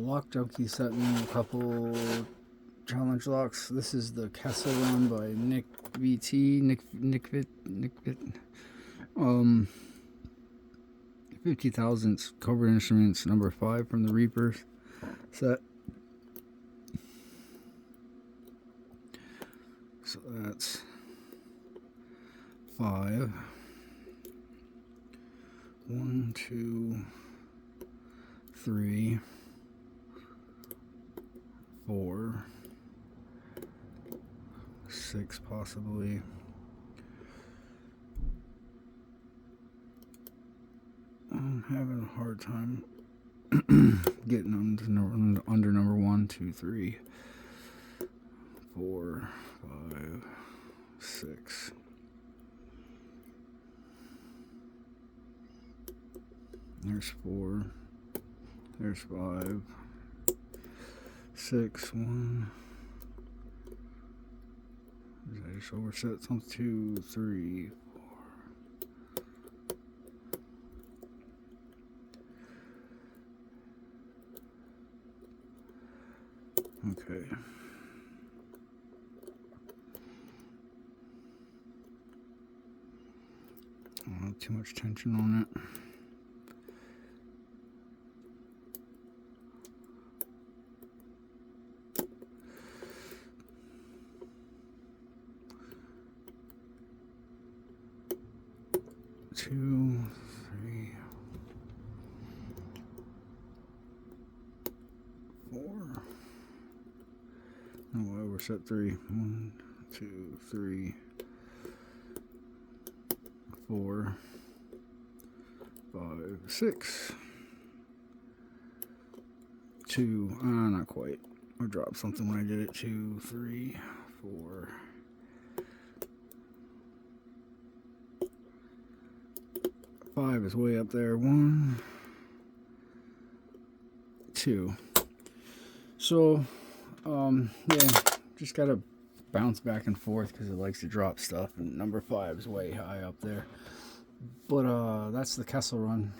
Lock Junkie sent me a couple challenge locks. This is the Kessel run by Nick VT. Nick Vit. 50,000 Cobra Instruments number 5 from the Reapers set. So that's 5. 1, 2, 3, 4, 6 possibly. I'm having a hard time getting under number 1, 2, 3, 4, 5, 6. There's 4. There's 5. 6. 1. Did I just overset something? 2, 3, 4. Okay. I don't have too much tension on it. Two, 3, 4. No, I overset 3. 1, 2, 3, 4, 5, 6. 2. Not quite. I dropped something when I did it. 2, 3, 4. 5 is way up there. 1, 2. So, yeah, just gotta bounce back and forth because it likes to drop stuff. And number 5 is way high up there. But that's the Kessel run.